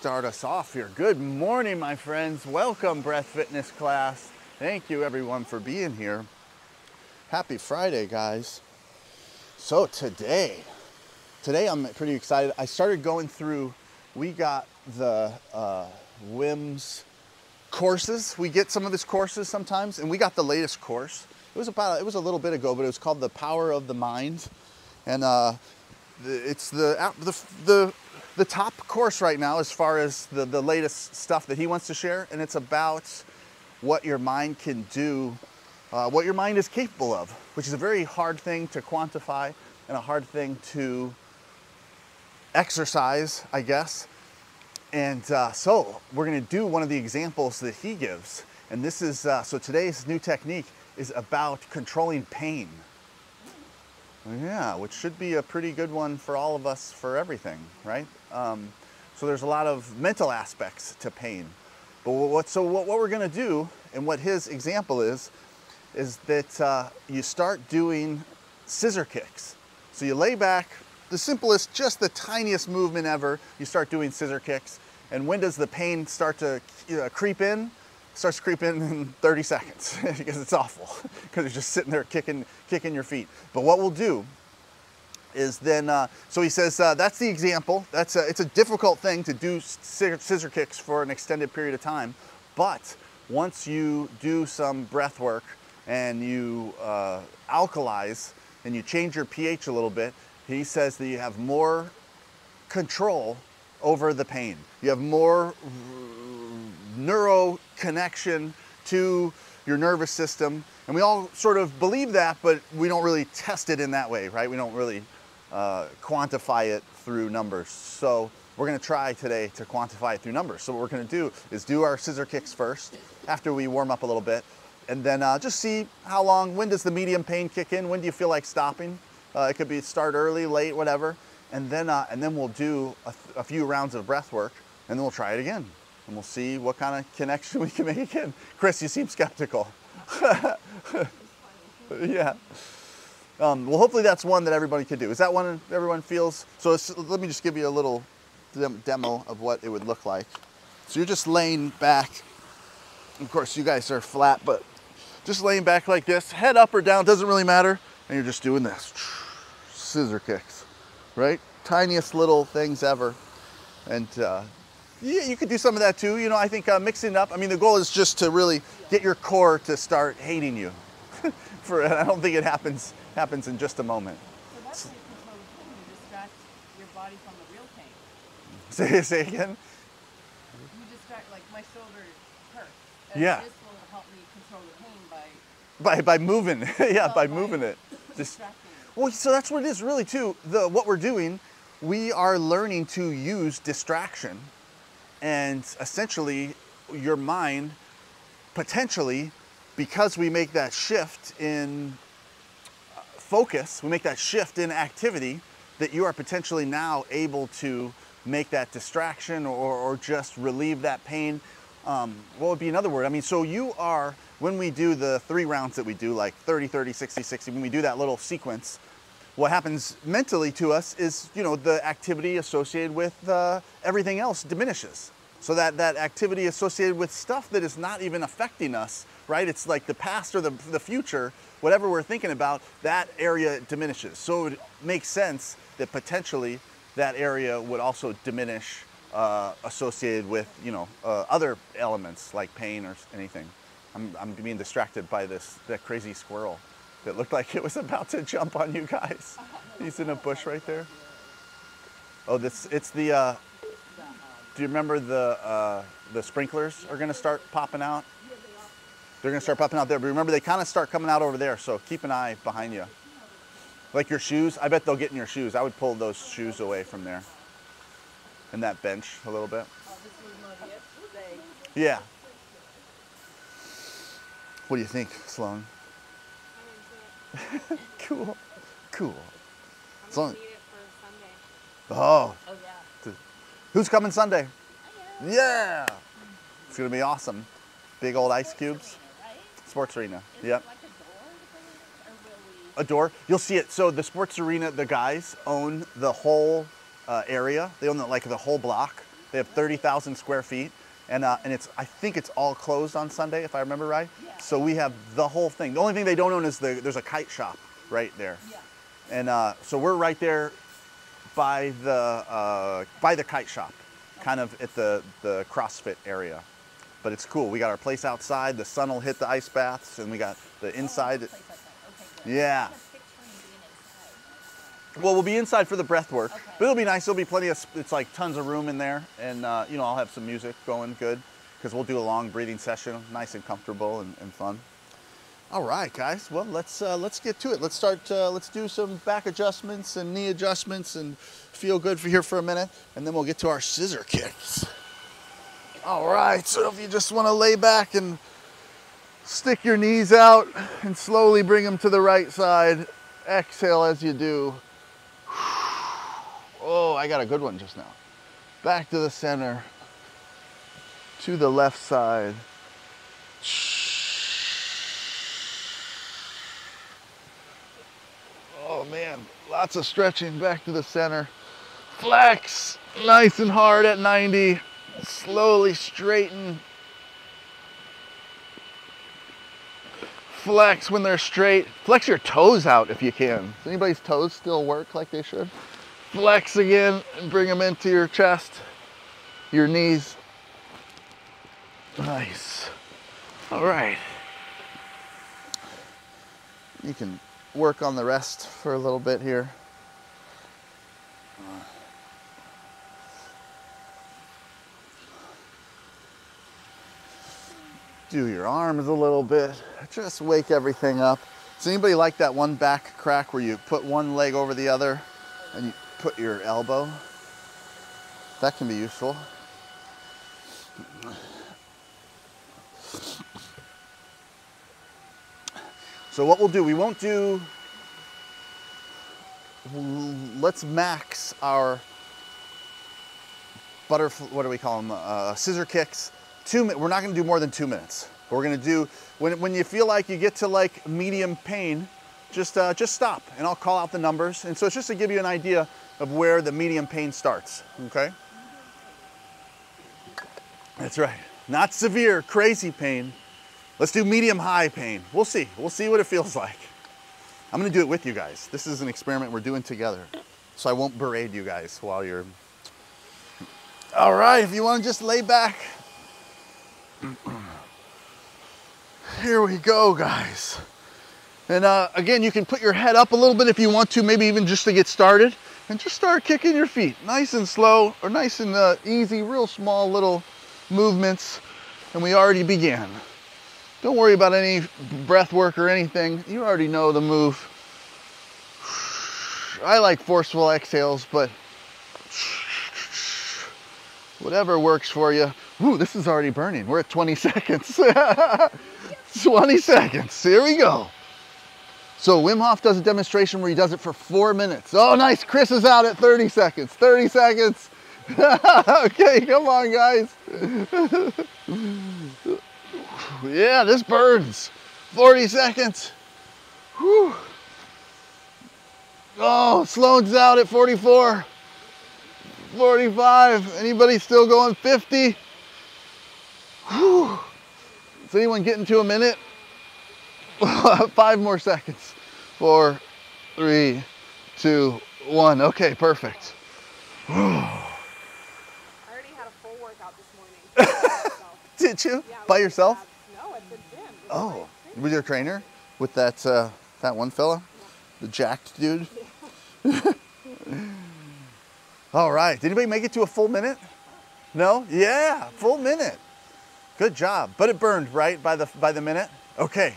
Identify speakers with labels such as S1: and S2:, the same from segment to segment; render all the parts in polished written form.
S1: start us off here. Good morning, my friends. Welcome, Breath Fitness class. Thank you, everyone, for being here. Happy Friday, guys. So today I'm pretty excited. I started going through, we got the WIMS courses. We get some of these courses sometimes, and we got the latest course. It was a little bit ago, but it was called The Power of the Mind. And it's the top course right now as far as the latest stuff that he wants to share, and it's about what your mind can do, what your mind is capable of, which is a very hard thing to quantify and a hard thing to exercise, I guess. And so we're going to do one of the examples that he gives, and this is so today's new technique is about controlling pain. Yeah, which should be a pretty good one for all of us for everything, right? So there's a lot of mental aspects to pain. But what we're going to do, and what his example is that you start doing scissor kicks. So you lay back, the simplest, just the tiniest movement ever, you start doing scissor kicks. And when does the pain start to creep in? It starts creeping in 30 seconds because it's awful, because you're just sitting there kicking your feet. But what we'll do is then, so he says, that's the example. It's a difficult thing to do scissor kicks for an extended period of time. But once you do some breath work and you alkalize and you change your pH a little bit, he says that you have more control over the pain. You have more neuro connection to your nervous system. And we all sort of believe that, but we don't really test it in that way, right? We don't really quantify it through numbers. So we're going to try today to quantify it through numbers. So what we're going to do is do our scissor kicks first after we warm up a little bit, and then just see how long, when does the medium pain kick in, when do you feel like stopping? It could be start early, late, whatever. And then we'll do a few rounds of breath work, and then we'll try it again. And we'll see what kind of connection we can make again. Chris, you seem skeptical. Yeah. Well, hopefully that's one that everybody could do. Is that one everyone feels? So let me just give you a little demo of what it would look like. So you're just laying back. Of course, you guys are flat, but just laying back like this, head up or down, doesn't really matter. And you're just doing this. Scissor kicks, right? Tiniest little things ever. And yeah, you could do some of that too. You know, I think mixing it up. I mean, the goal is just to really get your core to start hating you. I don't think it happens in just a moment.
S2: So that's how you control the pain. You distract your body from the real pain.
S1: Say again.
S2: You distract, like my shoulder hurts. And
S1: Yeah.
S2: this will help me control the pain
S1: By moving. Yeah, by moving it.
S2: distracting.
S1: Well, so that's what it is really too. What we're doing, we are learning to use distraction. And essentially, your mind, potentially, because we make that shift in focus, we make that shift in activity, that you are potentially now able to make that distraction or just relieve that pain. What would be another word? I mean, so you are, when we do the 3 rounds that we do, like 30, 30, 60, 60, when we do that little sequence, what happens mentally to us is, you know, the activity associated with everything else diminishes. So that activity associated with stuff that is not even affecting us, right? It's like the past or the future, whatever we're thinking about, that area diminishes. So it makes sense that potentially that area would also diminish associated with, you know, other elements like pain or anything. I'm being distracted by that crazy squirrel that looked like it was about to jump on you guys. He's in a bush right there. Oh, it's the, do you remember the sprinklers are gonna start popping out? They're gonna start popping out there, but remember they kind of start coming out over there, so keep an eye behind you. Like your shoes, I bet they'll get in your shoes. I would pull those shoes away from there. And that bench a little bit. Yeah. What do you think, Sloan? Cool.
S3: I'm gonna need it for Sunday.
S1: Oh.
S3: Oh yeah.
S1: Who's coming Sunday? Yeah. It's gonna be awesome. Big old ice cubes. Sports arena. Yep.
S3: Like
S1: A door. You'll see it. So the sports arena, the guys own the whole area. They own like the whole block. They have 30,000 square feet. And it's, I think it's all closed on Sunday, if I remember right.
S2: Yeah.
S1: So we have the whole thing. The only thing they don't own is there's a kite shop right there.
S2: Yeah.
S1: And so we're right there by the kite shop, kind of at the CrossFit area. But it's cool. We got our place outside. The sun will hit the ice baths, and we got the inside.
S2: Place like that. Okay, good.
S1: Yeah.
S3: I'm picturing being inside.
S1: Well, we'll be inside for the breath work,
S2: Okay.
S1: but it'll be nice. There'll be plenty of, it's like tons of room in there, and you know, I'll have some music going good, because we'll do a long breathing session, nice and comfortable and fun. All right, guys. Well, let's get to it. Let's start. Let's do some back adjustments and knee adjustments and feel good for here for a minute, and then we'll get to our scissor kicks. All right. So if you just want to lay back and stick your knees out and slowly bring them to the right side, exhale as you do. Oh, I got a good one just now. Back to the center, to the left side. Oh man, lots of stretching. Back to the center. Flex, nice and hard at 90. Slowly straighten. Flex when they're straight. Flex your toes out if you can. Does anybody's toes still work like they should? Flex again and bring them into your chest, your knees. Nice. All right. You can work on the rest for a little bit here. Do your arms a little bit. Just wake everything up. Does anybody like that one back crack where you put one leg over the other and you put your elbow? That can be useful. So what we'll do, we won't do, let's max our butterfly, what do we call them, scissor kicks. We're not gonna do more than 2 minutes. We're gonna do, when you feel like you get to like medium pain, just stop and I'll call out the numbers. And so it's just to give you an idea of where the medium pain starts, okay? That's right. Not severe, crazy pain. Let's do medium high pain. We'll see what it feels like. I'm gonna do it with you guys. This is an experiment we're doing together. So I won't berate you guys while you're, all right, if you wanna just lay back. Here we go, guys. And again, you can put your head up a little bit if you want to, maybe even just to get started. And just start kicking your feet, nice and slow, or nice and easy, real small little movements. And we already began. Don't worry about any breath work or anything. You already know the move. I like forceful exhales, but whatever works for you. Ooh, this is already burning. We're at 20 seconds. 20 seconds. Here we go. So Wim Hof does a demonstration where he does it for 4 minutes. Oh, nice. Chris is out at 30 seconds. 30 seconds. Okay, come on, guys. Yeah, this burns. 40 seconds. Whew. Oh, Sloan's out at 44. 45. Anybody still going 50? Whew. Is anyone getting to a minute? 5 more seconds. 4, 3, 2, 1. Okay, perfect.
S3: I already had a full workout this morning.
S1: Did you?
S3: Yeah,
S1: By
S3: with
S1: yourself?
S3: abs. No, at the gym. With
S1: Oh,
S3: my trainer.
S1: with your trainer? With that that one fella? The jacked dude? All right. Did anybody make it to a full minute? No? Yeah, full minute. Good job. But it burned, right, by the minute? Okay.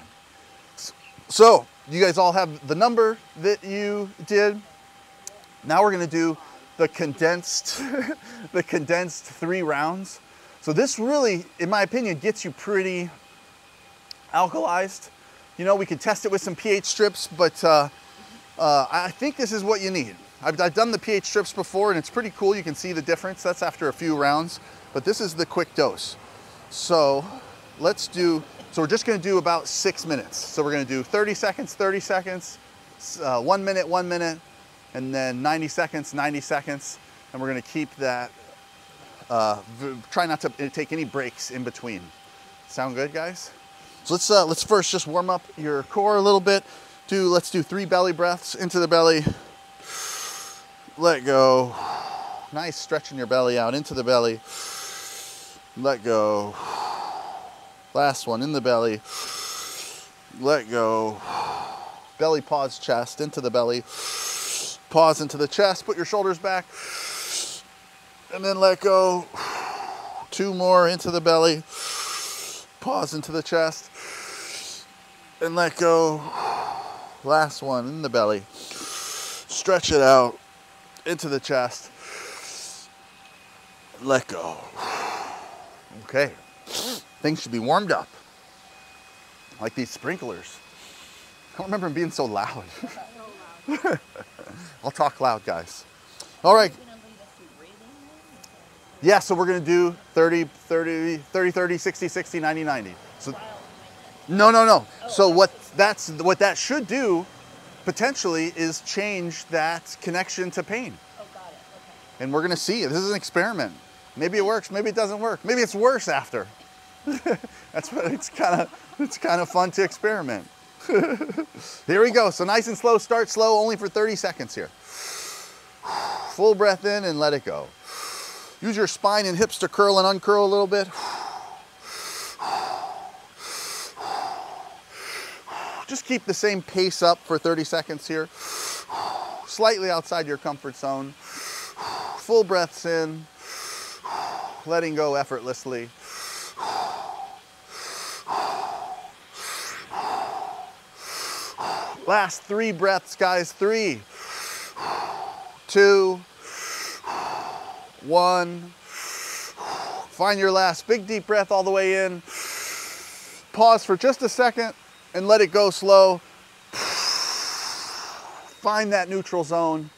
S1: So, you guys all have the number that you did. Now we're going to do the condensed the condensed 3 rounds. So this really, in my opinion, gets you pretty alkalized. You know, we could test it with some pH strips, but I think this is what you need. I've done the pH strips before and it's pretty cool. You can see the difference. That's after a few rounds, but this is the quick dose. So let's do, so we're just gonna do about 6 minutes. So we're gonna do 30 seconds, 30 seconds, 1 minute, 1 minute, and then 90 seconds, 90 seconds. And we're gonna keep that Try not to take any breaks in between. Sound good, guys? So let's first just warm up your core a little bit. Let's do 3 belly breaths into the belly. Let go. Nice, stretching your belly out into the belly. Let go. Last one in the belly. Let go. Belly, pause, chest, into the belly. Pause into the chest, put your shoulders back. And then let go. 2 more into the belly. Pause into the chest. And let go. Last one in the belly. Stretch it out into the chest. Let go. Okay. Things should be warmed up. Like these sprinklers. I don't remember them being so loud. I'll talk loud, guys. All right. Yeah, so we're going to do 30, 30, 30, 30, 60, 60, 90, 90. So, no. So what that should do potentially is change that connection to pain.
S2: Oh, got it. Okay.
S1: And we're going to see. This is an experiment. Maybe it works, maybe it doesn't work. Maybe it's worse after. That's what it's kind of fun to experiment. Here we go. So nice and slow, start slow, only for 30 seconds here. Full breath in and let it go. Use your spine and hips to curl and uncurl a little bit. Just keep the same pace up for 30 seconds here. Slightly outside your comfort zone. Full breaths in, letting go effortlessly. Last 3 breaths, guys. 3, 2, 1. Find your last big deep breath all the way in. Pause for just a second and let it go slow. Find that neutral zone.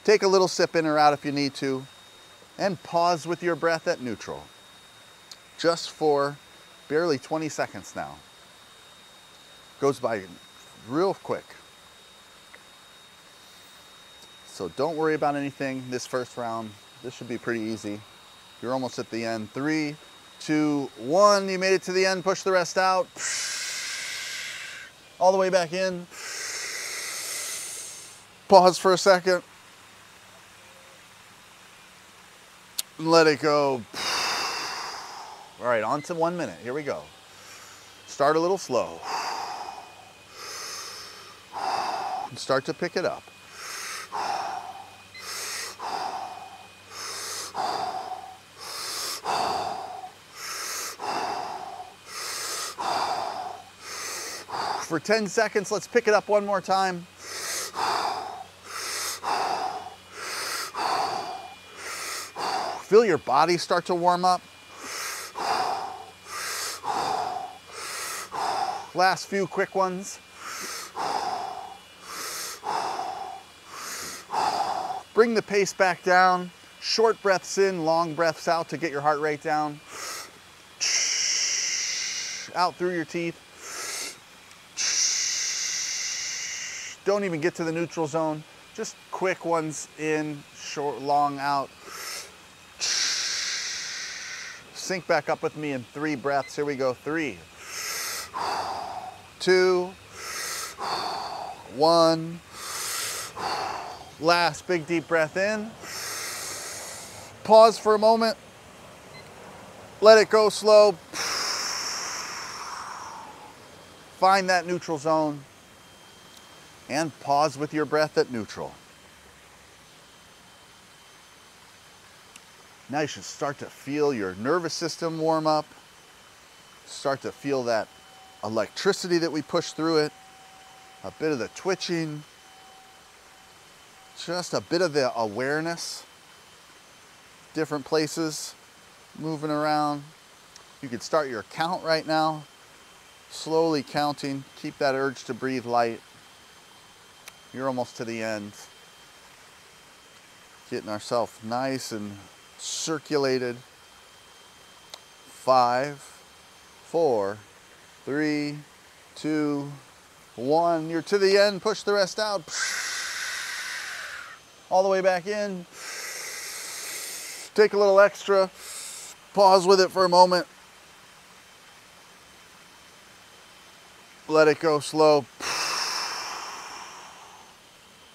S1: Take a little sip in or out if you need to. And pause with your breath at neutral. Just for barely 20 seconds now. Goes by real quick. So don't worry about anything this first round. This should be pretty easy. You're almost at the end. 3, 2, 1. You made it to the end. Push the rest out. All the way back in. Pause for a second. Let it go. All right, on to 1 minute. Here we go. Start a little slow. And start to pick it up. For 10 seconds, let's pick it up one more time. Feel your body start to warm up. Last few quick ones. Bring the pace back down. Short breaths in, long breaths out to get your heart rate down. Out through your teeth. Don't even get to the neutral zone. Just quick ones in, short, long out. Sync back up with me in 3 breaths. Here we go. 3, 2, 1. Last big deep breath in. Pause for a moment. Let it go slow. Find that neutral zone. And pause with your breath at neutral. Now you should start to feel your nervous system warm up. Start to feel that electricity that we push through it. A bit of the twitching. Just a bit of the awareness. Different places moving around. You could start your count right now. Slowly counting. Keep that urge to breathe light. You're almost to the end. Getting ourselves nice and circulated. 5, 4, 3, 2, 1. You're to the end. Push the rest out. All the way back in. Take a little extra. Pause with it for a moment. Let it go slow.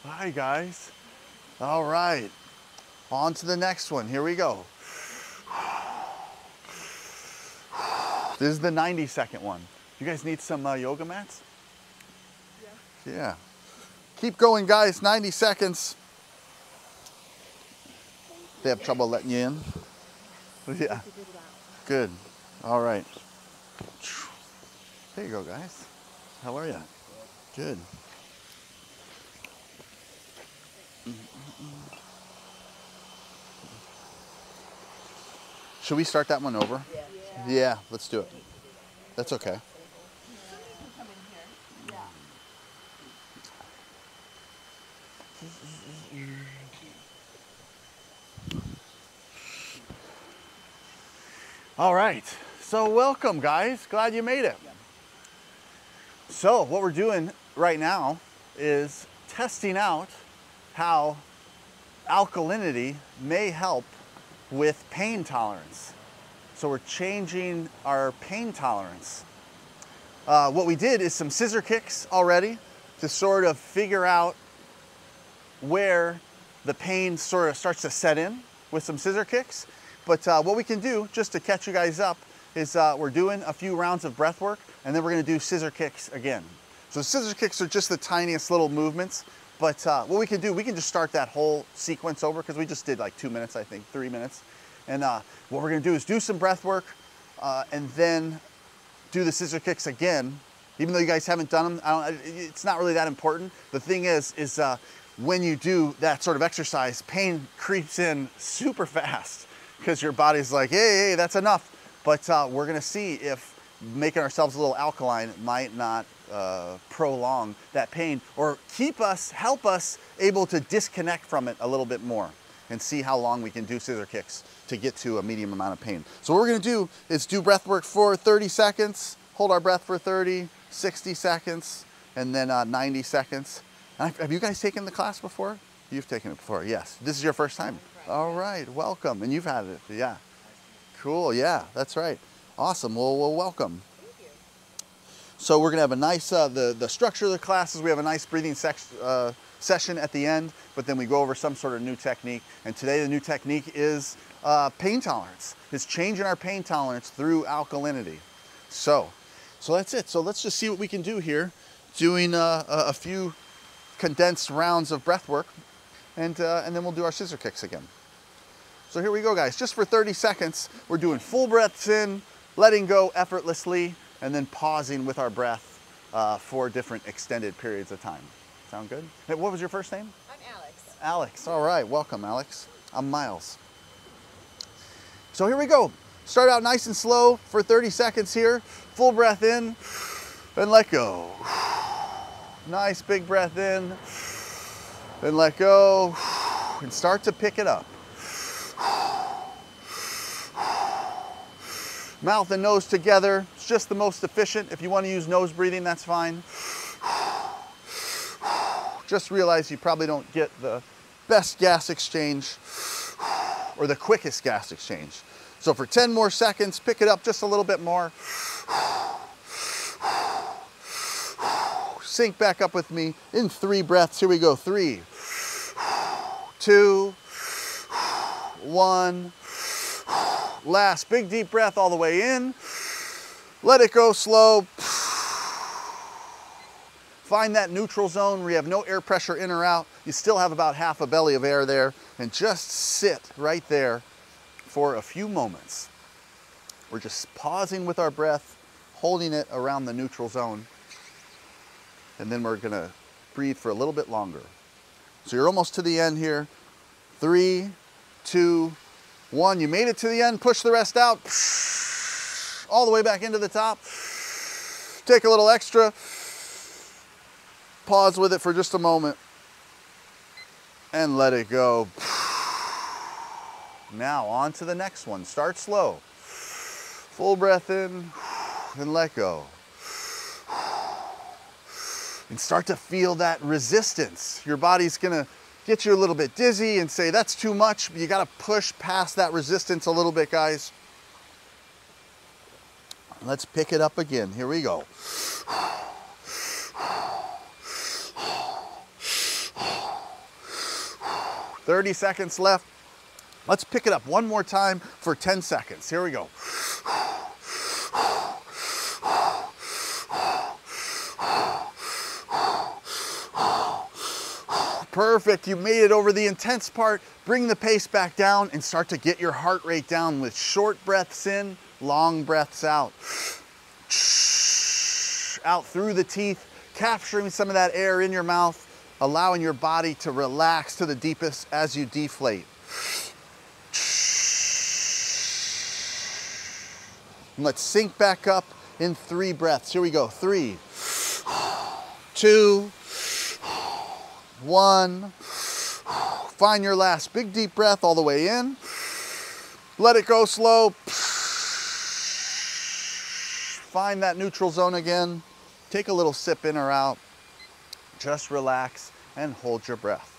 S1: Hi guys. All right. On to the next one. Here we go. This is the 90-second one. You guys need some yoga mats? Yeah. Keep going, guys. 90 seconds. They have trouble letting you in? Yeah. Good. All right. There you go, guys. How are you? Good. Should we start that one over? Yeah, let's do it. That's okay. All right, so welcome guys, glad you made it. So what we're doing right now is testing out how alkalinity may help with pain tolerance. So we're changing our pain tolerance. What we did is some scissor kicks already to sort of figure out where the pain sort of starts to set in with some scissor kicks. But what we can do, just to catch you guys up, is we're doing a few rounds of breath work, and then we're gonna do scissor kicks again. So scissor kicks are just the tiniest little movements, but what we can do, we can just start that whole sequence over, because we just did like 2 minutes, I think, 3 minutes. And what we're gonna do is do some breath work, and then do the scissor kicks again. Even though you guys haven't done them, it's not really that important. The thing is when you do that sort of exercise, pain creeps in super fast, because your body's like, hey, that's enough. But we're gonna see if making ourselves a little alkaline might not prolong that pain, or help us able to disconnect from it a little bit more, and see how long we can do scissor kicks to get to a medium amount of pain. So what we're gonna do is do breath work for 30 seconds, hold our breath for 30, 60 seconds, and then 90 seconds. Have you guys taken the class before? You've taken it before, yes. This is your first time? All right, welcome. And you've had it, yeah. Cool, yeah, that's right. Awesome, well, welcome.
S3: Thank you.
S1: So we're gonna have a nice, the structure of the classes, we have a nice breathing session at the end, but then we go over some sort of new technique. And today the new technique is pain tolerance. It's changing our pain tolerance through alkalinity. So that's it. So let's just see what we can do here, doing a few condensed rounds of breath work, and then we'll do our scissor kicks again. So here we go, guys. Just for 30 seconds, we're doing full breaths in, letting go effortlessly, and then pausing with our breath for different extended periods of time. Sound good? Hey, what was your first name?
S3: I'm Alex.
S1: Alex, all right, welcome Alex. I'm Miles. So here we go. Start out nice and slow for 30 seconds here. Full breath in, and let go. Nice big breath in, and let go, and start to pick it up. Mouth and nose together, it's just the most efficient. If you want to use nose breathing, that's fine. Just realize you probably don't get the best gas exchange or the quickest gas exchange. So for 10 more seconds, pick it up just a little bit more. Sync back up with me in 3 breaths. Here we go. 3, 2, 1. Last big deep breath all the way in. Let it go slow. Find that neutral zone where you have no air pressure in or out. You still have about half a belly of air there, and just sit right there for a few moments. We're just pausing with our breath, holding it around the neutral zone, and then we're gonna breathe for a little bit longer. So you're almost to the end here. 3, 2, 1. You made it to the end. Push the rest out. All the way back into the top. Take a little extra. Pause with it for just a moment. And let it go. Now on to the next one. Start slow. Full breath in and let go. And start to feel that resistance. Your body's gonna get you a little bit dizzy and say, that's too much. You gotta push past that resistance a little bit, guys. Let's pick it up again. Here we go. 30 seconds left. Let's pick it up one more time for 10 seconds. Here we go. Perfect, you made it over the intense part. Bring the pace back down and start to get your heart rate down with short breaths in, long breaths out. Out through the teeth, capturing some of that air in your mouth, allowing your body to relax to the deepest as you deflate. And let's sync back up in 3 breaths. Here we go. 3, 2, 1. Find your last big deep breath all the way in. Let it go slow. Find that neutral zone again. Take a little sip in or out. Just relax and hold your breath.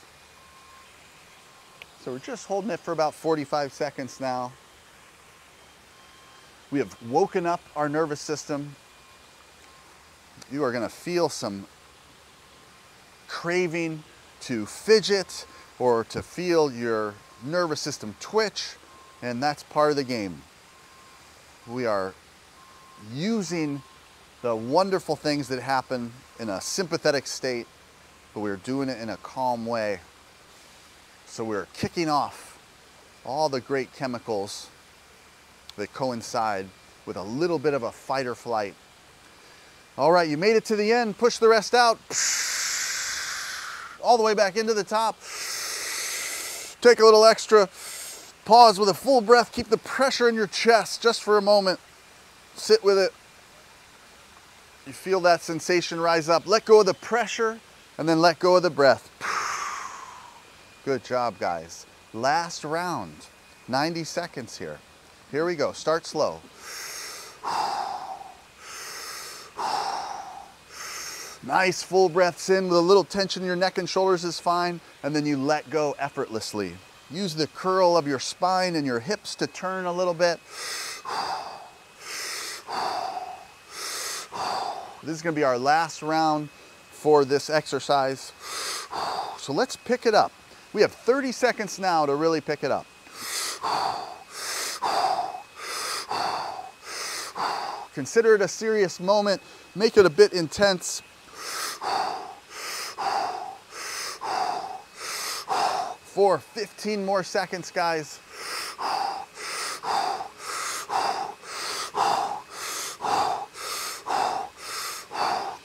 S1: So we're just holding it for about 45 seconds now. We have woken up our nervous system. You are going to feel some craving to fidget or to feel your nervous system twitch, and that's part of the game. We are using the wonderful things that happen in a sympathetic state, but we're doing it in a calm way. So we're kicking off all the great chemicals that coincide with a little bit of a fight or flight. All right, you made it to the end. Push the rest out. All the way back into the top. Take a little extra. Pause with a full breath. Keep the pressure in your chest just for a moment. Sit with it. You feel that sensation rise up. Let go of the pressure and then let go of the breath. Good job, guys. Last round. 90 seconds here. Here we go. Start slow. Nice full breaths in with a little tension in your neck and shoulders is fine, and then you let go effortlessly. Use the curl of your spine and your hips to turn a little bit. This is going to be our last round for this exercise. So let's pick it up. We have 30 seconds now to really pick it up. Consider it a serious moment. Make it a bit intense. For 15 more seconds, guys.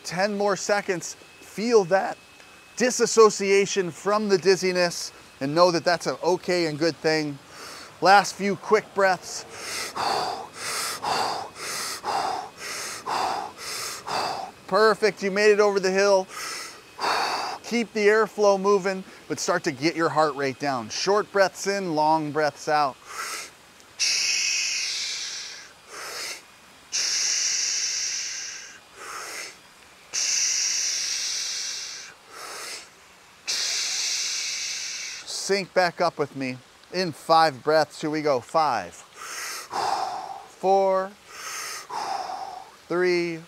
S1: 10 more seconds. Feel that disassociation from the dizziness and know that that's an okay and good thing. Last few quick breaths. Perfect, you made it over the hill. Keep the airflow moving, but start to get your heart rate down. Short breaths in, long breaths out. Sync back up with me in 5 breaths. Here we go. 5, 4, 3,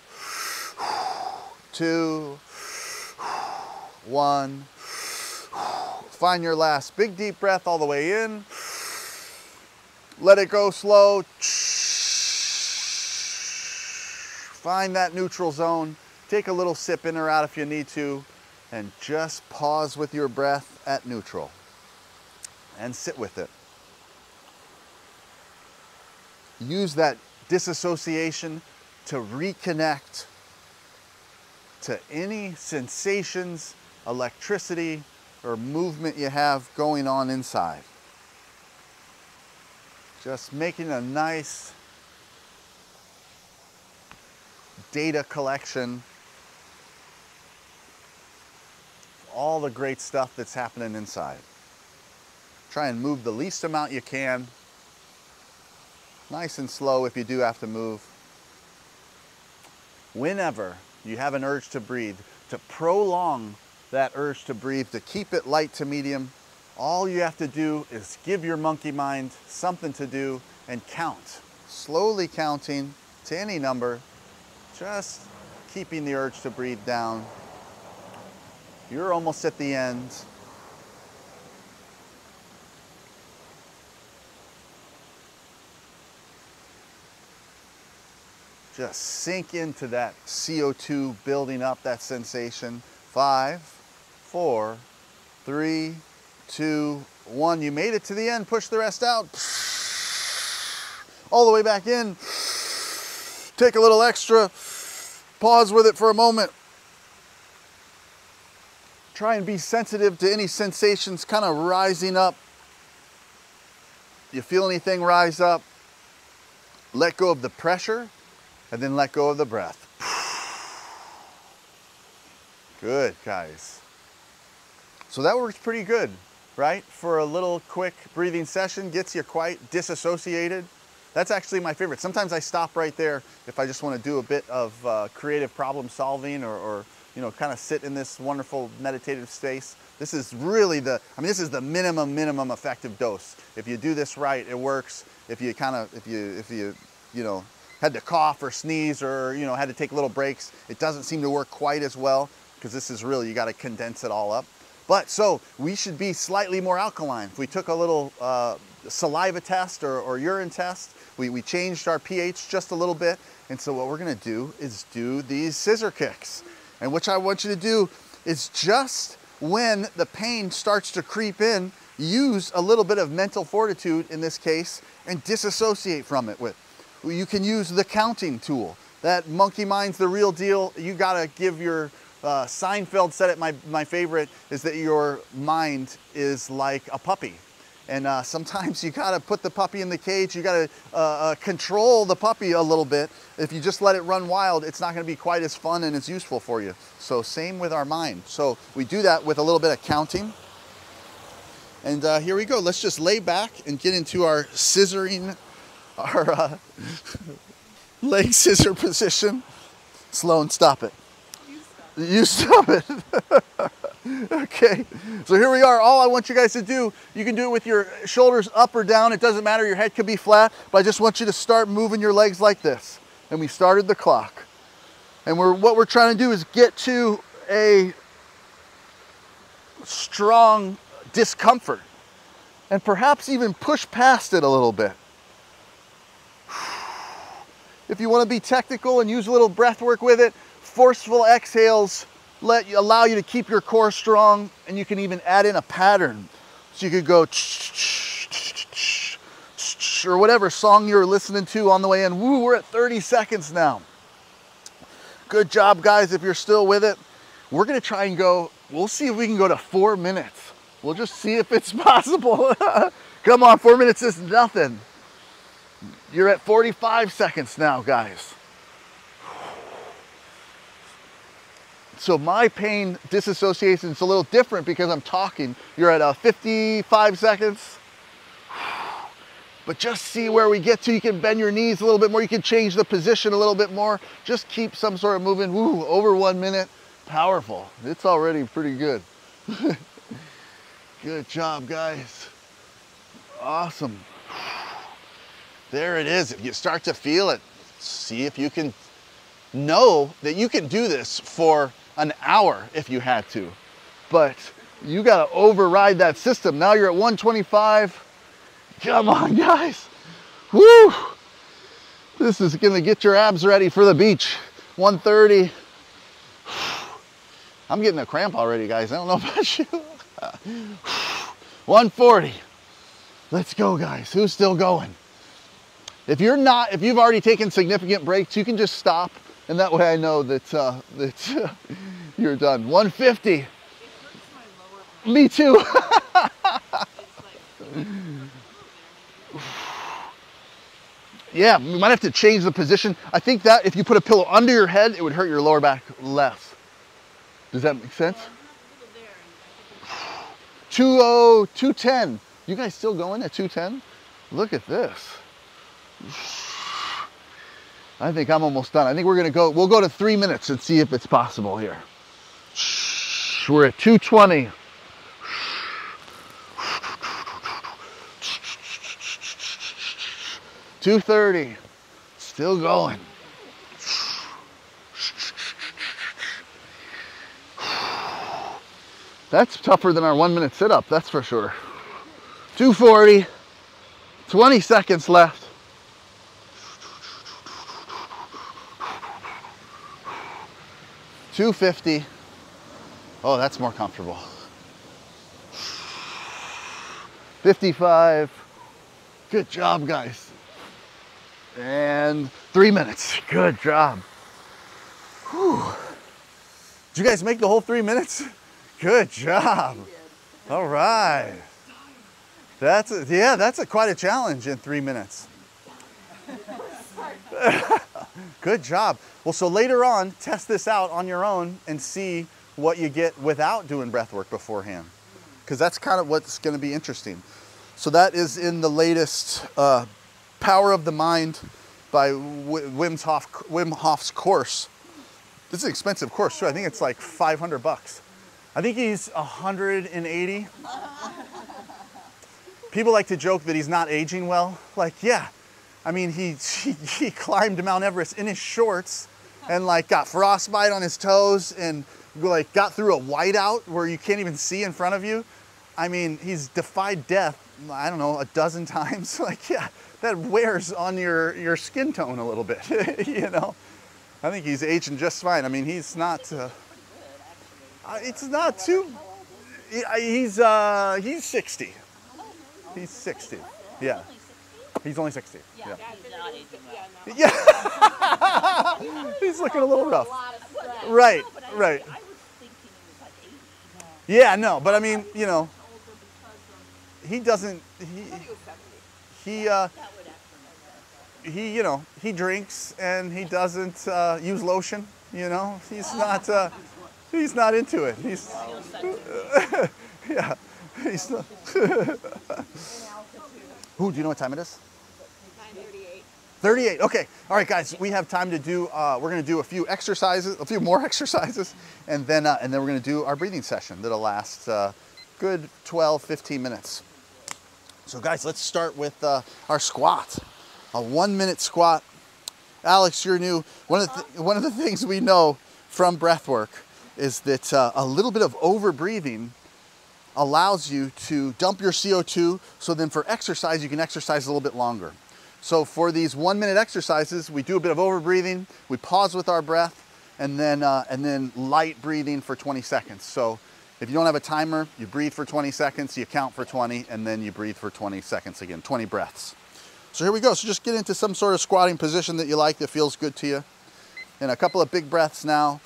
S1: 2, 1. Find your last big deep breath all the way in. Let it go slow. Find that neutral zone. Take a little sip in or out if you need to, and just pause with your breath at neutral and sit with it. Use that disassociation to reconnect to any sensations, electricity, or movement you have going on inside. Just making a nice data collection of all the great stuff that's happening inside. Try and move the least amount you can. Nice and slow if you do have to move. Whenever you have an urge to breathe, to prolong that urge to breathe, to keep it light to medium, all you have to do is give your monkey mind something to do and count. Slowly counting to any number, just keeping the urge to breathe down. You're almost at the end. Just sink into that CO2 building up, that sensation. 5, 4, 3, 2, 1. You made it to the end. Push the rest out. All the way back in. Take a little extra. Pause with it for a moment. Try and be sensitive to any sensations kind of rising up. You feel anything rise up? Let go of the pressure and then let go of the breath. Good, guys. So that works pretty good, right? For a little quick breathing session, gets you quite disassociated. That's actually my favorite. Sometimes I stop right there if I just want to do a bit of creative problem solving or you know, kind of sit in this wonderful meditative space. This is really this is the minimum effective dose. If you do this right, it works. If you you know, had to cough or sneeze or, you know, had to take little breaks, it doesn't seem to work quite as well because this is really, you got to condense it all up. But so we should be slightly more alkaline. If we took a little saliva test or urine test, we changed our pH just a little bit. And so what we're gonna do is do these scissor kicks. And what I want you to do is just when the pain starts to creep in, use a little bit of mental fortitude in this case and disassociate from it with. You can use the counting tool. That monkey mind's the real deal. You gotta give your, Seinfeld said it, my favorite, is that your mind is like a puppy. And sometimes you gotta put the puppy in the cage. You gotta control the puppy a little bit. If you just let it run wild, it's not gonna be quite as fun and as useful for you. So same with our mind. So we do that with a little bit of counting. And here we go. Let's just lay back and get into our scissoring, our leg scissor position. Sloan, stop it. You stop it. Okay, so here we are. All I want you guys to do, you can do it with your shoulders up or down. It doesn't matter. Your head could be flat, but I just want you to start moving your legs like this. And we started the clock. And what we're trying to do is get to a strong discomfort and perhaps even push past it a little bit. If you want to be technical and use a little breath work with it, forceful exhales allow you to keep your core strong, and you can even add in a pattern. So you could go or whatever song you're listening to on the way in. Woo, we're at 30 seconds now. Good job, guys. If you're still with it, we're gonna try and go, we'll see if we can go to 4 minutes. We'll just see if it's possible. Come on, 4 minutes is nothing. You're at 45 seconds now, guys. So my pain disassociation is a little different because I'm talking. You're at 55 seconds. But just see where we get to. You can bend your knees a little bit more. You can change the position a little bit more. Just keep some sort of movement. Woo, over 1 minute. Powerful. It's already pretty good. Good job, guys. Awesome. There it is. If you start to feel it, see if you can know that you can do this for an hour if you had to. But you got to override that system. Now you're at 125. Come on, guys. Woo! This is going to get your abs ready for the beach. 130. I'm getting a cramp already, guys. I don't know about you. 140. Let's go, guys. Who's still going? If you've already taken significant breaks, you can just stop, and that way I know that you're done. 150.
S2: It hurts my lower back.
S1: Me too. Yeah, you might have to change the position. I think that if you put a pillow under your head, it would hurt your lower back less. Does that make sense? 210. You guys still going at 210? Look at this. I think I'm almost done. I think we'll go to 3 minutes and see if it's possible here. We're at 220. 230. Still going. That's tougher than our 1 minute sit-up, that's for sure. 240, 20 seconds left. $250. Oh, that's more comfortable. 55. Good job, guys. And 3 minutes. Good job. Whew. Did you guys make the whole 3 minutes? Good job. All right. That's quite a challenge in 3 minutes. Good job. Well, so later on, test this out on your own and see what you get without doing breath work beforehand. Because that's kind of what's going to be interesting. So that is in the latest Power of the Mind by Wim Hof's course. This is an expensive course too. I think it's like $500. I think he's 180. People like to joke that he's not aging well. Like, yeah. I mean, he climbed Mount Everest in his shorts and like got frostbite on his toes and like got through a whiteout where you can't even see in front of you. I mean, he's defied death, I don't know, a dozen times. Like, yeah, that wears on your skin tone a little bit, you know? I think he's aging just fine. I mean, he's not, it's not too, he's 60. He's 60, yeah. He's only 60. Yeah. Yeah. He's looking a little rough. Right, right. Yeah, no, but I mean, you know, he doesn't, he you know, he drinks and he doesn't use lotion, you know. He's not into it. He's, yeah, he's not. Ooh, do you know what time it is? 38. Okay. All right, guys. We have time to do. We're going to do a few more exercises, and then we're going to do our breathing session that'll last good 12, 15 minutes. So, guys, let's start with our squat. A 1 minute squat. Alex, you're new. One of the things we know from breath work is that a little bit of over breathing allows you to dump your CO2, so then for exercise, you can exercise a little bit longer. So for these 1 minute exercises, we do a bit of over breathing, we pause with our breath, and then light breathing for 20 seconds. So if you don't have a timer, you breathe for 20 seconds, you count for 20, and then you breathe for 20 seconds again, 20 breaths. So here we go. So just get into some sort of squatting position that you like, that feels good to you. And a couple of big breaths now.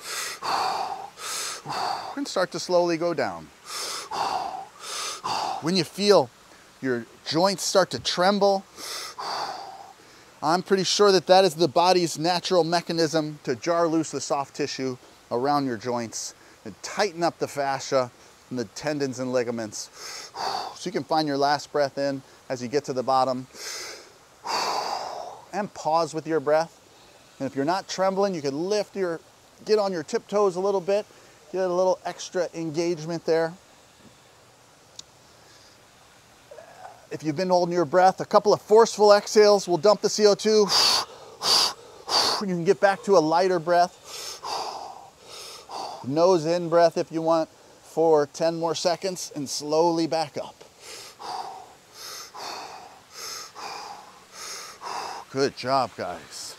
S1: And start to slowly go down. When you feel your joints start to tremble, I'm pretty sure that is the body's natural mechanism to jar loose the soft tissue around your joints and tighten up the fascia and the tendons and ligaments. So you can find your last breath in as you get to the bottom. And pause with your breath. And if you're not trembling, you can get on your tiptoes a little bit, get a little extra engagement there. If you've been holding your breath, a couple of forceful exhales will dump the CO2. You can get back to a lighter breath. Nose in breath if you want for 10 more seconds and slowly back up. Good job, guys.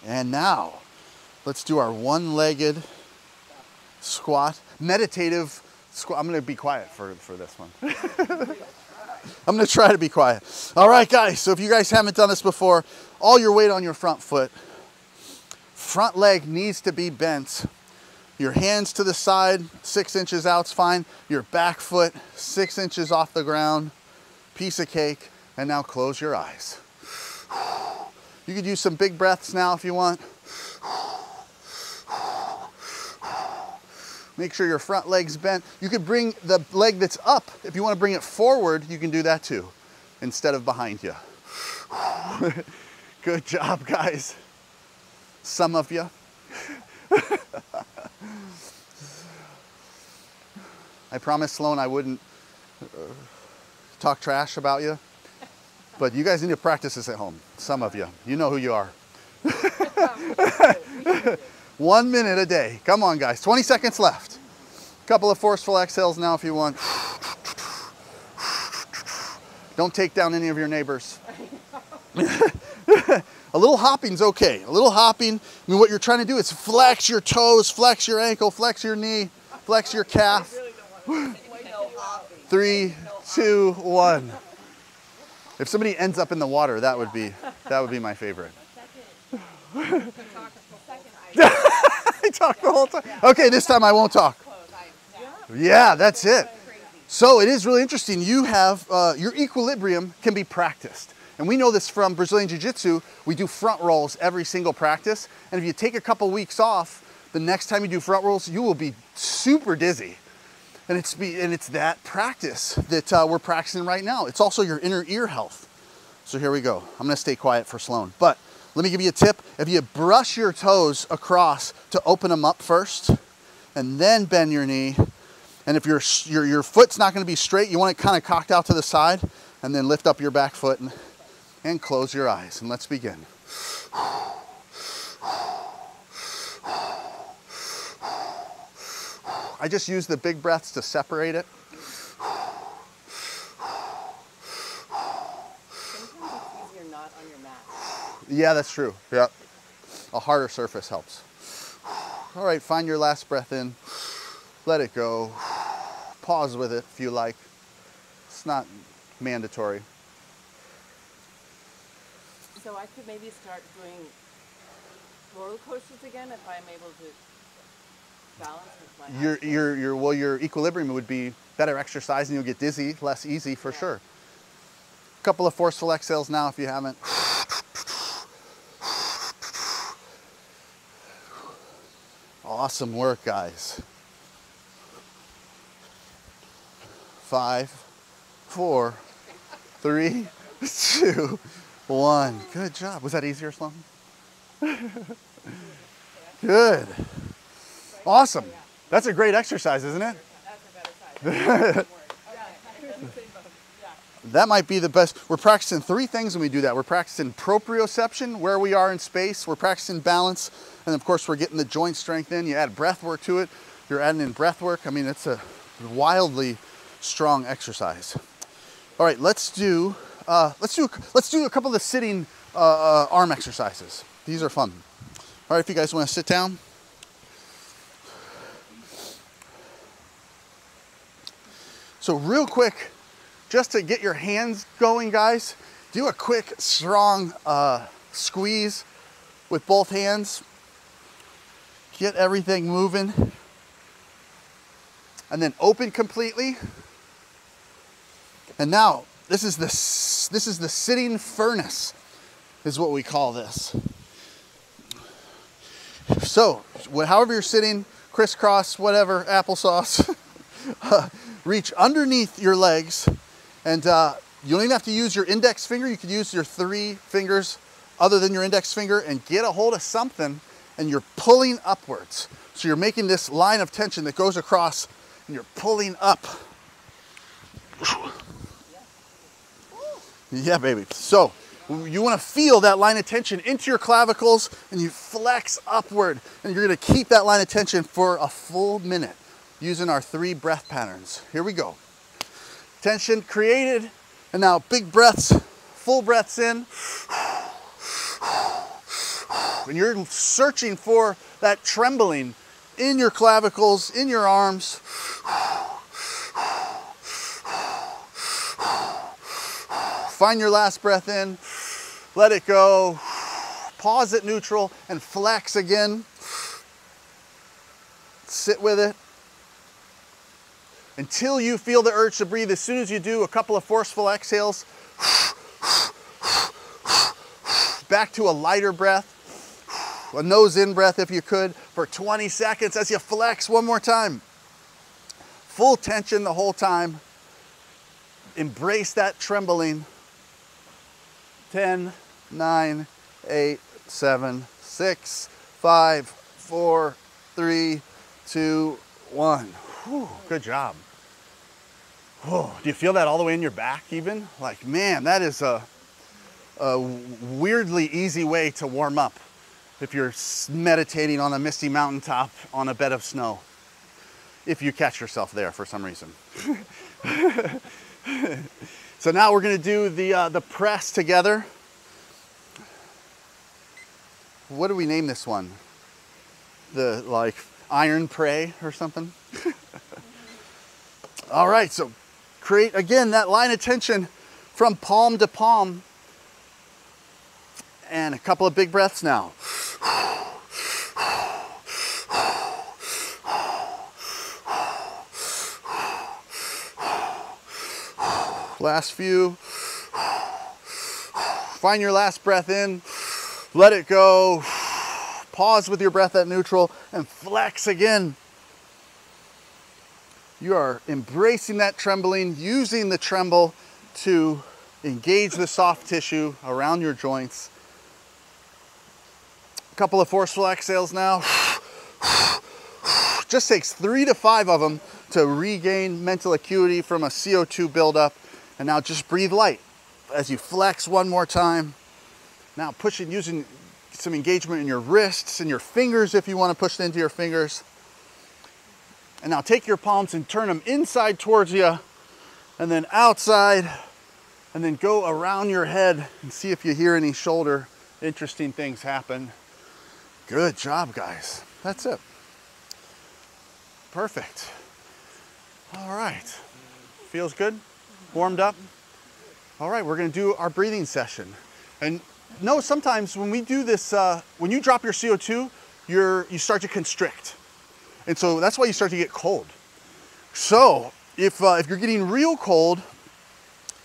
S1: And now, let's do our one-legged squat, meditative squat. I'm going to be quiet for this one. I'm going to try to be quiet. All right, guys. So if you guys haven't done this before, all your weight on your front foot. Front leg needs to be bent. Your hands to the side, 6 inches out's fine. Your back foot, 6 inches off the ground. Piece of cake. And now close your eyes. You could use some big breaths now if you want. Make sure your front leg's bent. You could bring the leg that's up. If you want to bring it forward, you can do that too, instead of behind you. Good job, guys. Some of you. I promised Sloan I wouldn't talk trash about you. But you guys need to practice this at home. Some of you. You know who you are. 1 minute a day. Come on, guys. 20 seconds left. Couple of forceful exhales now if you want. Don't take down any of your neighbors. A little hopping's okay. A little hopping. I mean, what you're trying to do is flex your toes, flex your ankle, flex your knee, flex your calf. 3, 2, 1. If somebody ends up in the water, that would be my favorite. I talk the whole time. Okay, this time I won't talk. Yeah, that's it. So it is really interesting. You have, your equilibrium can be practiced. And we know this from Brazilian Jiu-Jitsu. We do front rolls every single practice. And if you take a couple weeks off, the next time you do front rolls, you will be super dizzy. And it's that practice that we're practicing right now. It's also your inner ear health. So here we go. I'm gonna stay quiet for Sloan. But let me give you a tip. If you brush your toes across to open them up first, and then bend your knee, and if your foot's not gonna be straight, you want it kind of cocked out to the side, and then lift up your back foot and close your eyes, and let's begin. I just use the big breaths to separate it.
S2: Sometimes it's easier not on your mat.
S1: Yeah, that's true. Yeah. A harder surface helps. All right, find your last breath in. Let it go. Pause with it if you like. It's not mandatory.
S2: So I could maybe start doing roller coasters again if I'm able to balance with my
S1: your equilibrium would be better exercise and you'll get dizzy, less easy for sure. A couple of forceful exhales now if you haven't. Awesome work, guys. 5, 4, 3, 2, 1. Good job. Was that easier, Sloan? Good. Awesome. That's a great exercise, isn't it?
S2: That's a better side.
S1: That might be the best. We're practicing 3 things when we do that. We're practicing proprioception, where we are in space. We're practicing balance. And of course, we're getting the joint strength in. You add breath work to it. You're adding in breath work. I mean, it's a wildly strong exercise. All right, let's do a couple of the sitting arm exercises. These are fun. All right, if you guys want to sit down. So real quick, just to get your hands going, guys, do a quick, strong squeeze with both hands. Get everything moving. And then open completely. And now, this is the sitting furnace, is what we call this. So, however you're sitting, crisscross, whatever, applesauce, reach underneath your legs, and you don't even have to use your index finger. You could use your 3 fingers other than your index finger and get a hold of something, and you're pulling upwards. So you're making this line of tension that goes across, and you're pulling up. Yeah, baby. So you want to feel that line of tension into your clavicles, and you flex upward, and you're going to keep that line of tension for a full minute using our 3 breath patterns. Here we go. Tension created, and now big breaths, full breaths in. And you're searching for that trembling in your clavicles, in your arms. Find your last breath in, let it go, pause at neutral, and flex again. Sit with it until you feel the urge to breathe. As soon as you do, a couple of forceful exhales, back to a lighter breath, a nose in breath if you could, for 20 seconds as you flex one more time. Full tension the whole time. Embrace that trembling. 10, 9, 8, 7, 6, 5, 4, 3, 2, 1. Whew, good job. Whew, do you feel that all the way in your back even? Like, man, that is a weirdly easy way to warm up if you're meditating on a misty mountaintop on a bed of snow, if you catch yourself there for some reason. So now we're gonna do the press together. What do we name this one? The like iron prey or something? All right, so create again that line of tension from palm to palm. And a couple of big breaths now. Last few. Find your last breath in. Let it go. Pause with your breath at neutral and flex again. You are embracing that trembling, using the tremble to engage the soft tissue around your joints. A couple of forceful exhales now. Just takes 3 to 5 of them to regain mental acuity from a CO2 buildup. And now just breathe light as you flex one more time. Now pushing, using some engagement in your wrists and your fingers if you want to push it into your fingers. And now take your palms and turn them inside towards you and then outside, and then go around your head and see if you hear any shoulder interesting things happen. Good job, guys. That's it. Perfect. All right. Feels good? Warmed up? All right, we're gonna do our breathing session. And no, sometimes when we do this, when you drop your CO2, you start to constrict. And so that's why you start to get cold. So if you're getting real cold,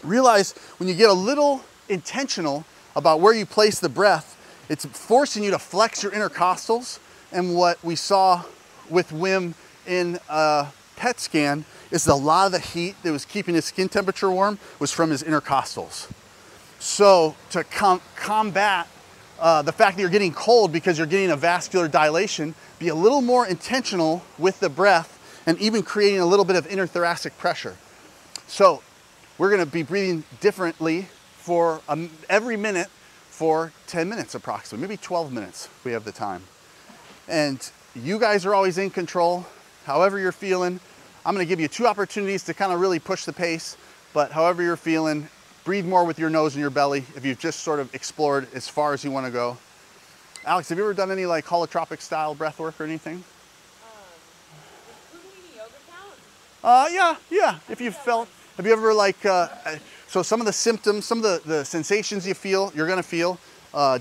S1: realize when you get a little intentional about where you place the breath, it's forcing you to flex your intercostals. And what we saw with Wim in a PET scan is a lot of the heat that was keeping his skin temperature warm was from his intercostals. So to combat the fact that you're getting cold because you're getting a vascular dilation, be a little more intentional with the breath and even creating a little bit of interthoracic pressure. So we're gonna be breathing differently for every minute for 10 minutes approximately, maybe 12 minutes if we have the time. And you guys are always in control, however you're feeling. I'm gonna give you 2 opportunities to kind of really push the pace, but however you're feeling, breathe more with your nose and your belly if you've just sort of explored as far as you wanna go. Alex, have you ever done any like holotropic style breath work or anything?
S3: Does Kundalini yoga count?
S1: Yeah. If you felt, have you ever like, so some of the symptoms, some of the sensations you feel, you're gonna feel,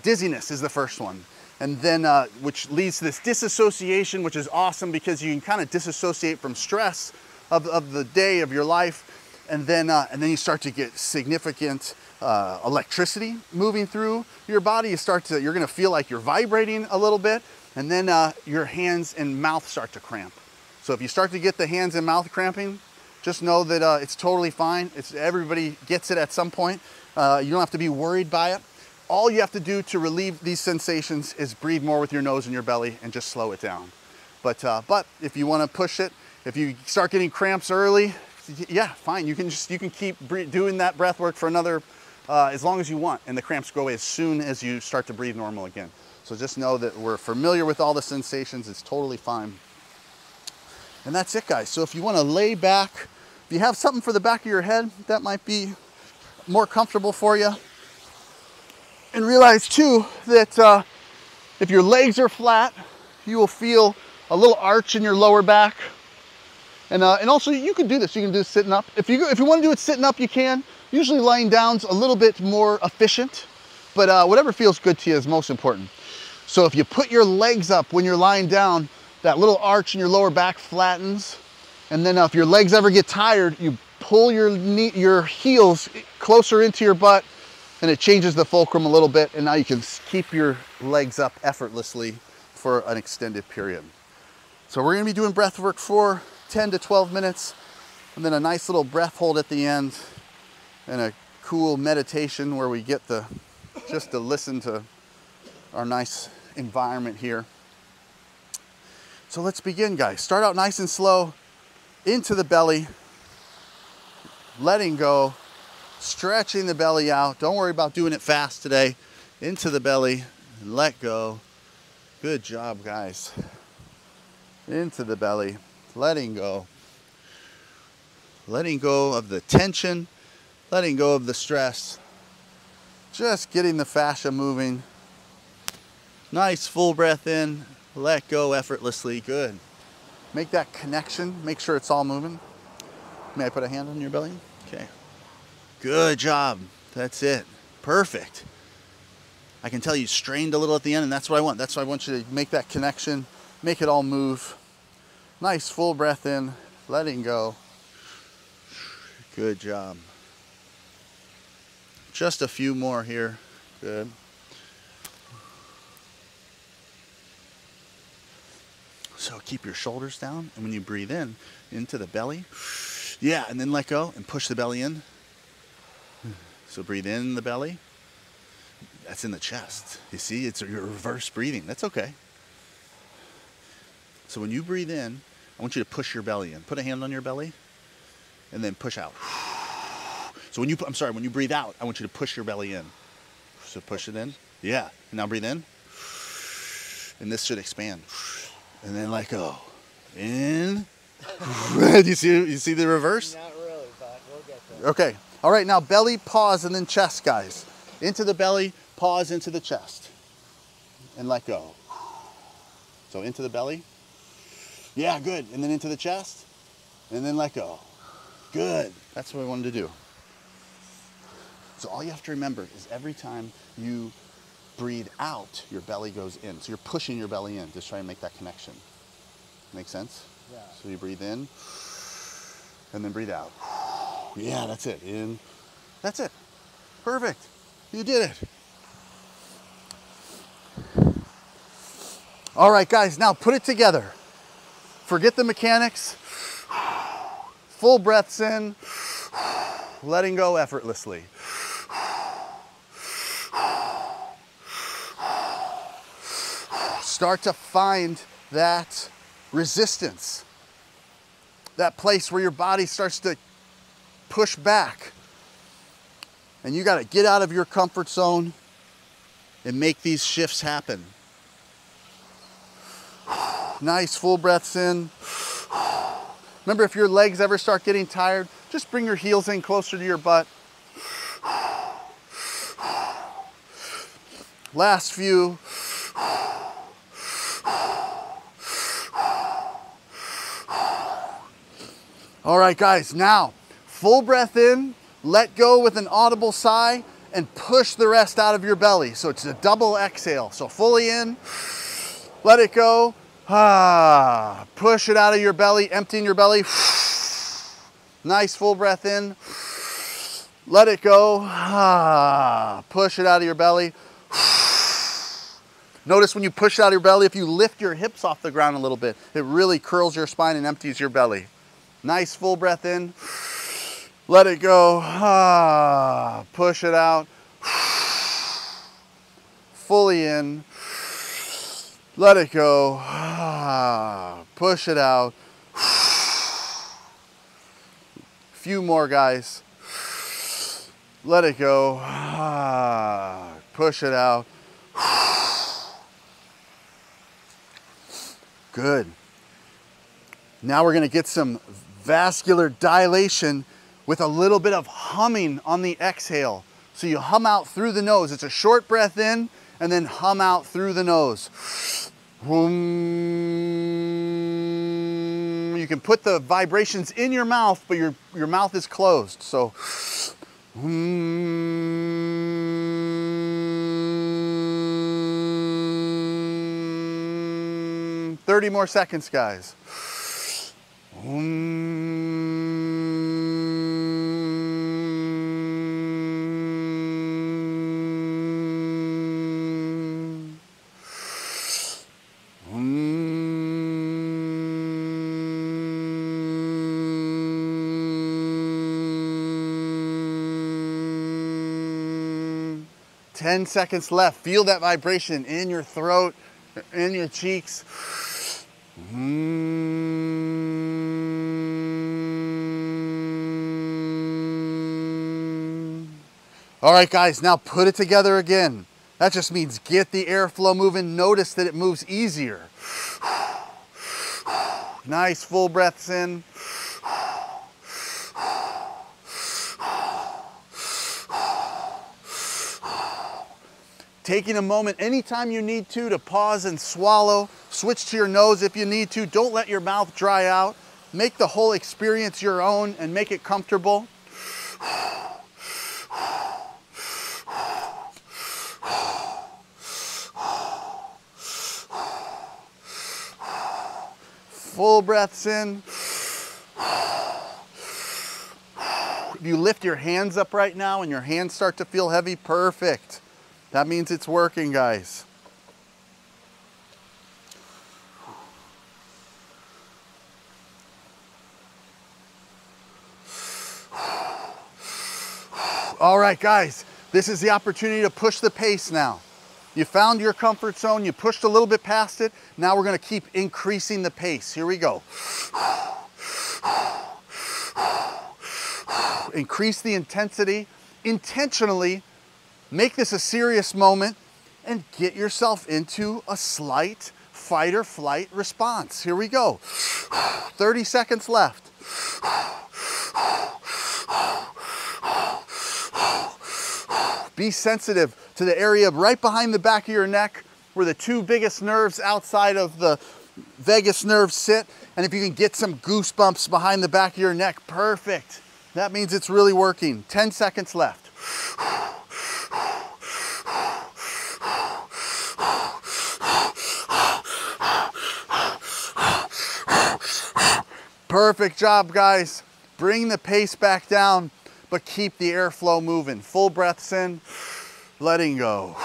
S1: dizziness is the first one. And then, which leads to this disassociation, which is awesome because you can kind of disassociate from stress of the day, of your life. And then you start to get significant electricity moving through your body. You're gonna feel like you're vibrating a little bit, and then your hands and mouth start to cramp. So if you start to get the hands and mouth cramping, just know that it's totally fine. Everybody gets it at some point. You don't have to be worried by it. All you have to do to relieve these sensations is breathe more with your nose and your belly and just slow it down. But if you wanna push it, if you start getting cramps early, yeah, fine. You can keep doing that breath work for another, as long as you want, and the cramps go away as soon as you start to breathe normal again. So just know that we're familiar with all the sensations. It's totally fine. And that's it, guys. So if you want to lay back, if you have something for the back of your head, that might be more comfortable for you. And realize too that if your legs are flat, you will feel a little arch in your lower back. And also you can do this. You can do it sitting up. If you want to do it sitting up, you can. Usually lying down's a little bit more efficient, but whatever feels good to you is most important. So if you put your legs up when you're lying down, that little arch in your lower back flattens. And then if your legs ever get tired, you pull your heels closer into your butt, and it changes the fulcrum a little bit, and now you can keep your legs up effortlessly for an extended period. So we're gonna be doing breath work for 10 to 12 minutes, and then a nice little breath hold at the end, and a cool meditation where we get just to listen to our nice environment here. So let's begin, guys. Start out nice and slow, into the belly, letting go, Stretching the belly out. Don't worry about doing it fast today. Into the belly and let go. Good job, guys. Into the belly, letting go. Letting go of the tension, letting go of the stress. Just getting the fascia moving. Nice full breath in, let go effortlessly. Good. Make that connection, make sure it's all moving. May I put a hand on your belly? Okay. Good job. That's it. Perfect. I can tell you strained a little at the end, and that's what I want. That's why I want you to make that connection, make it all move. Nice full breath in, letting go. Good job. Just a few more here. Good. So keep your shoulders down, and when you breathe in, into the belly, yeah, and then let go and push the belly in. So breathe in the belly. That's in the chest. You see, it's your reverse breathing. That's okay. So when you breathe in, I want you to push your belly in. Put a hand on your belly, and then push out. So when you breathe out, I want you to push your belly in. So push it in. Yeah. And now breathe in. And this should expand. And then let go. In. You see the reverse?
S4: Not really, but we'll get there.
S1: Okay. All right, now belly, pause, and then chest, guys. Into the belly, pause into the chest. And let go. So into the belly. Yeah, good. And then into the chest. And then let go. Good. That's what I wanted to do. So all you have to remember is every time you breathe out, your belly goes in. So you're pushing your belly in. Just try and make that connection. Make sense?
S4: Yeah.
S1: So you breathe in, and then breathe out. Yeah, that's it. In. That's it. Perfect. You did it. All right, guys, now put it together. Forget the mechanics. Full breaths in, letting go effortlessly. Start to find that resistance, that place where your body starts to push back. And you got to get out of your comfort zone and make these shifts happen. Nice full breaths in. Remember, if your legs ever start getting tired, just bring your heels in closer to your butt. Last few. All right, guys, now full breath in, let go with an audible sigh, and push the rest out of your belly. So it's a double exhale. So fully in, let it go. Push it out of your belly, emptying your belly. Nice full breath in. Let it go. Push it out of your belly. Notice when you push it out of your belly, if you lift your hips off the ground a little bit, it really curls your spine and empties your belly. Nice full breath in. Let it go. Push it out. Fully in. Let it go. Push it out. Few more, guys. Let it go. Push it out. Good. Now we're going to get some vascular dilation with a little bit of humming on the exhale. So you hum out through the nose. It's a short breath in and then hum out through the nose. You can put the vibrations in your mouth, but your mouth is closed. So 30 more seconds, guys. 10 seconds left. Feel that vibration in your throat, in your cheeks. All right, guys, now put it together again. That just means get the airflow moving. Notice that it moves easier. Nice full breaths in. Taking a moment anytime you need to pause and swallow. Switch to your nose if you need to. Don't let your mouth dry out. Make the whole experience your own and make it comfortable. Full breaths in. If you lift your hands up right now and your hands start to feel heavy, perfect. That means it's working, guys. All right, guys, this is the opportunity to push the pace now. You found your comfort zone, you pushed a little bit past it. Now we're gonna keep increasing the pace. Here we go. Increase the intensity. Intentionally make this a serious moment and get yourself into a slight fight or flight response. Here we go. 30 seconds left. Be sensitive to the area right behind the back of your neck where the two biggest nerves outside of the vagus nerve sit. And if you can get some goosebumps behind the back of your neck, perfect. That means it's really working. 10 seconds left. Perfect job, guys. Bring the pace back down, but keep the airflow moving. Full breaths in, letting go.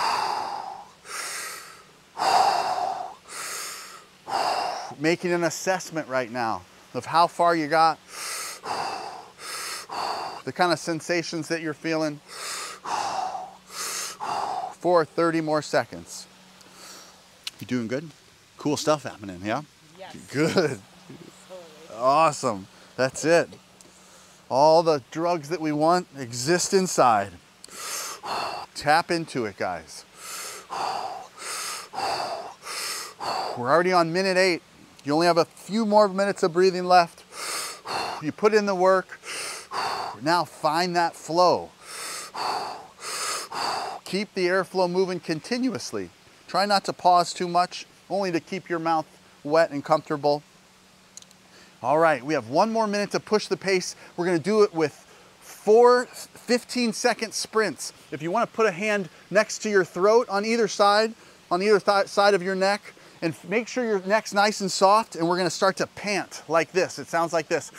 S1: Making an assessment right now of how far you got, the kind of sensations that you're feeling. For 30 more seconds. You doing good? Cool stuff happening, yeah?
S2: Yes.
S1: Good.
S2: Totally.
S1: Awesome. That's it. All the drugs that we want exist inside. Tap into it, guys. We're already on minute 8. You only have a few more minutes of breathing left. You put in the work. Now find that flow. Keep the airflow moving continuously. Try not to pause too much, only to keep your mouth wet and comfortable. All right, we have 1 more minute to push the pace. We're gonna do it with 4 15-second sprints. If you wanna put a hand next to your throat on either side of your neck, and make sure your neck's nice and soft, and we're gonna start to pant like this. It sounds like this.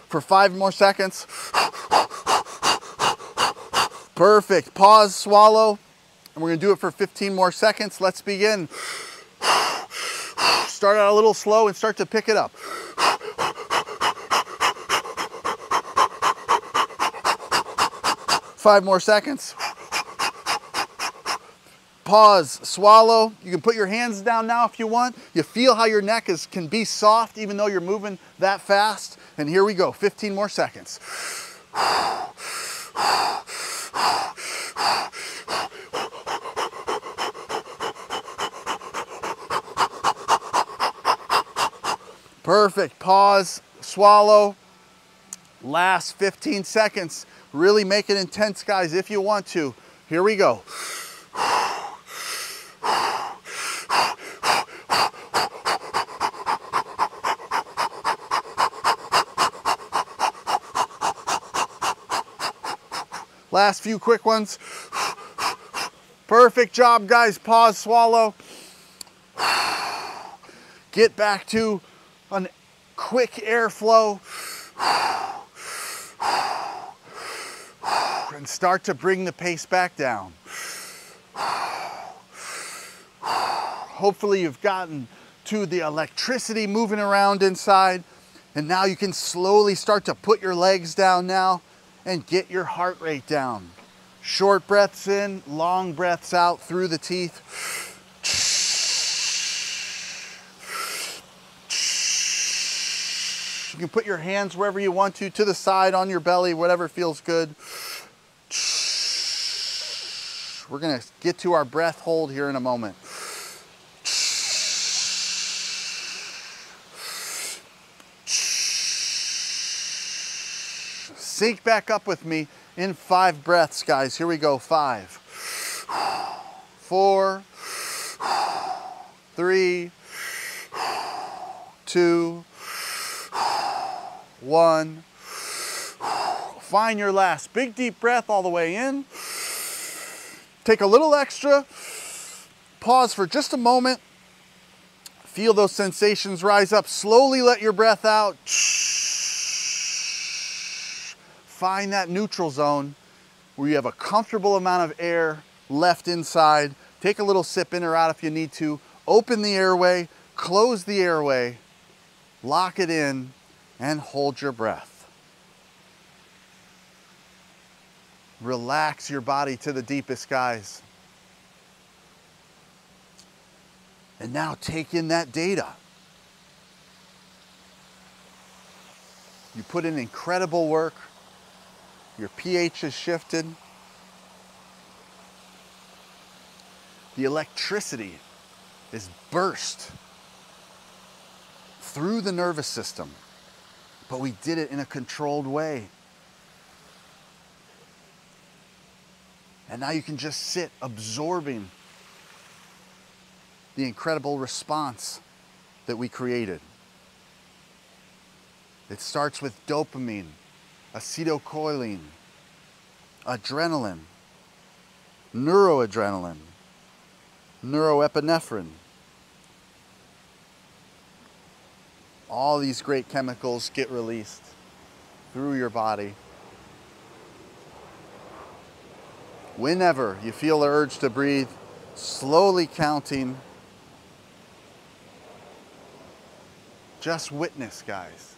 S1: For 5 more seconds. Perfect. Pause, swallow, and we're gonna do it for 15 more seconds. Let's begin. Start out a little slow and start to pick it up. 5 more seconds. Pause, swallow. You can put your hands down now if you want. You feel how your neck can be soft even though you're moving that fast. And here we go, 15 more seconds. Perfect. Pause, swallow. Last 15 seconds. Really make it intense, guys, if you want to. Here we go. Last few quick ones. Perfect job, guys. Pause, swallow. Get back to a quick airflow. And start to bring the pace back down. Hopefully you've gotten to the electricity moving around inside. And now you can slowly start to put your legs down now and get your heart rate down. Short breaths in, long breaths out through the teeth. You can put your hands wherever you want to the side, on your belly, whatever feels good. We're gonna get to our breath hold here in a moment. Sync back up with me in 5 breaths, guys. Here we go. 5, 4, 3, 2, 1. Find your last big deep breath all the way in. Take a little extra. Pause for just a moment. Feel those sensations rise up. Slowly let your breath out. Find that neutral zone where you have a comfortable amount of air left inside. Take a little sip in or out if you need to. Open the airway, close the airway, lock it in, and hold your breath. Relax your body to the deepest, guys. And now take in that data. You put in incredible work. Your pH has shifted. The electricity is burst through the nervous system, but we did it in a controlled way. And now you can just sit absorbing the incredible response that we created. It starts with dopamine, acetylcholine, adrenaline, neuroadrenaline, neuroepinephrine. All these great chemicals get released through your body. Whenever you feel the urge to breathe, slowly counting. Just witness, guys.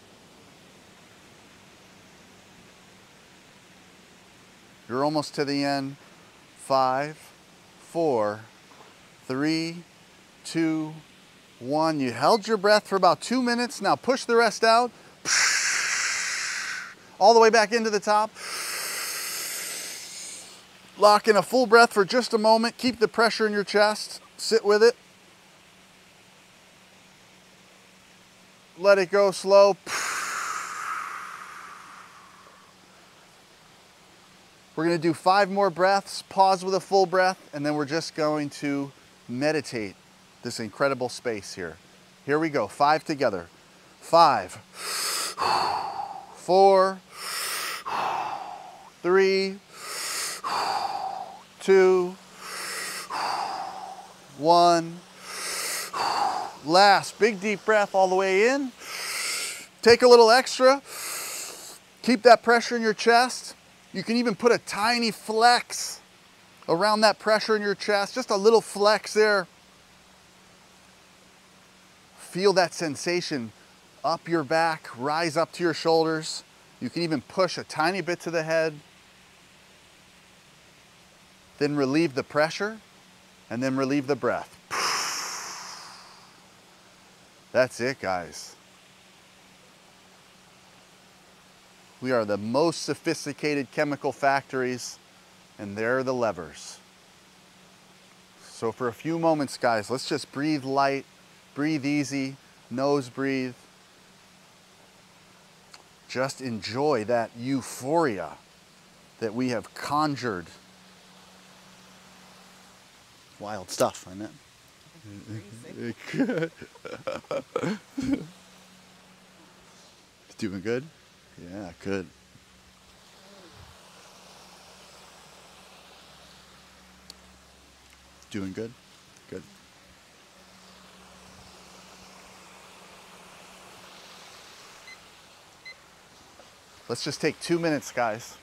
S1: You're almost to the end. 5, 4, 3, 2, 1. You held your breath for about 2 minutes. Now push the rest out. All the way back into the top. Lock in a full breath for just a moment. Keep the pressure in your chest. Sit with it. Let it go slow. We're going to do 5 more breaths, pause with a full breath, and then we're just going to meditate this incredible space here. Here we go, 5 together. 5, 4, 3, 2, 1. Last, big deep breath all the way in. Take a little extra. Keep that pressure in your chest. You can even put a tiny flex around that pressure in your chest, just a little flex there. Feel that sensation up your back, rise up to your shoulders. You can even push a tiny bit to the head. Then relieve the pressure, and then relieve the breath. That's it, guys. We are the most sophisticated chemical factories, and there are the levers. So for a few moments, guys, let's just breathe light, breathe easy, nose breathe. Just enjoy that euphoria that we have conjured. Wild stuff, isn't it? Doing good? Yeah, good. Doing good? Good. Let's just take 2 minutes, guys.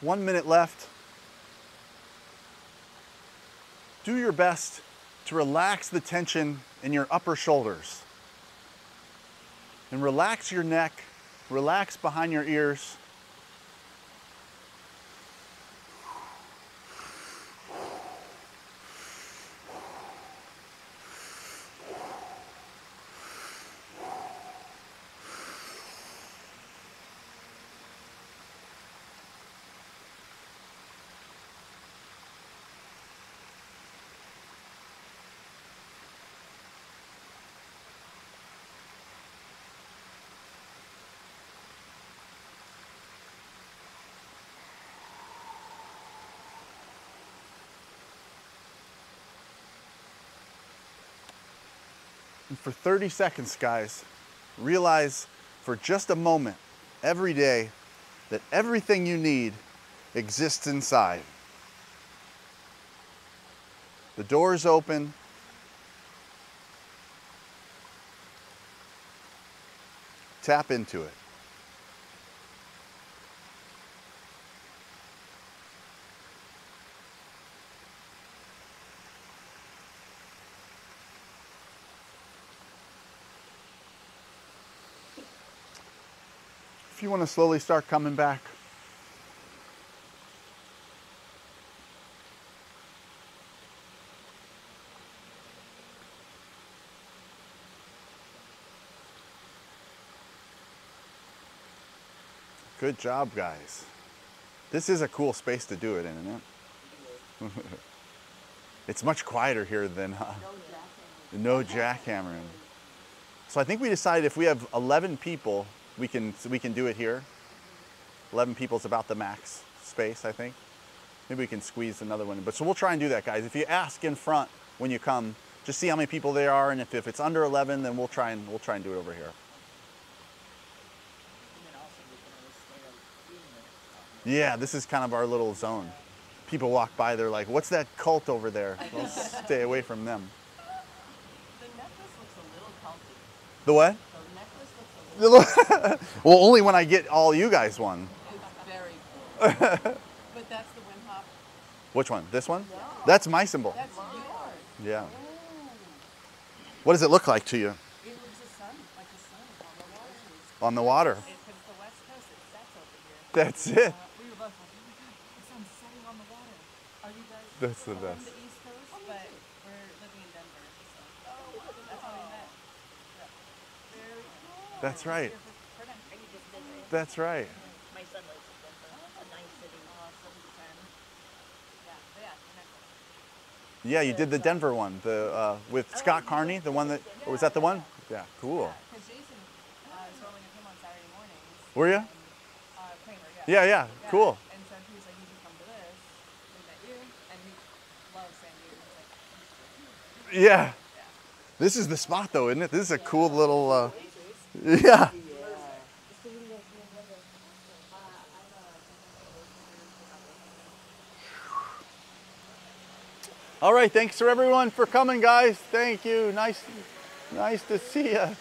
S1: 1 minute left. Do your best to relax the tension in your upper shoulders. And relax your neck, relax behind your ears. And for 30 seconds, guys, realize for just a moment every day that everything you need exists inside. The door is open. Tap into it. If you want to slowly start coming back. Good job, guys. This is a cool space to do it in, isn't it? It's much quieter here than no jackhammering. So I think we decided if we have 11 people, we can do it here. 11 people is about the max space, I think. Maybe we can squeeze another one. But so we'll try and do that, guys. If you ask in front when you come, just see how many people there are, and if it's under 11, then we'll try and do it over here. Yeah, this is kind of our little zone. People walk by, they're like, "What's that cult over there?" We'll stay away from them.
S2: The necklace looks a little culty.
S1: The what?
S2: The necklace looks a little
S1: Well, only when I get all you guys one.
S2: It's very cool. But that's the Wim Hof.
S1: Which one? This one?
S2: No.
S1: That's my symbol.
S2: That's yours.
S1: Yeah.
S2: Oh.
S1: What does it look like to you?
S2: It looks the sun, like the sun on the water.
S1: On the water.
S2: Because it's the west coast, it sets over here.
S1: That's it.
S2: We were both like, oh my god, the sun's setting on the water. Are you guys
S1: That's the
S2: on
S1: best.
S2: the east coast? But we're living in Denver, so that's how we met. Very cool.
S1: That's right. That's right.
S3: My son lives in Denver. A nice city.
S2: Awesome. Yeah, necklace.
S1: Yeah, you did the Denver one, the with Scott Carney, the one that, or was that the one? Yeah, cool.
S2: Because Jason is rolling with him on Saturday mornings.
S1: Were you?
S2: Kramer,
S1: Yeah, yeah, cool.
S2: And so he was like, you should come to this. We met you, and he loves San Diego. He's like,
S1: Yeah. This is the spot though, isn't it? This is a cool little, yeah. All right, thanks for everyone for coming, guys. Thank you. Nice to see you.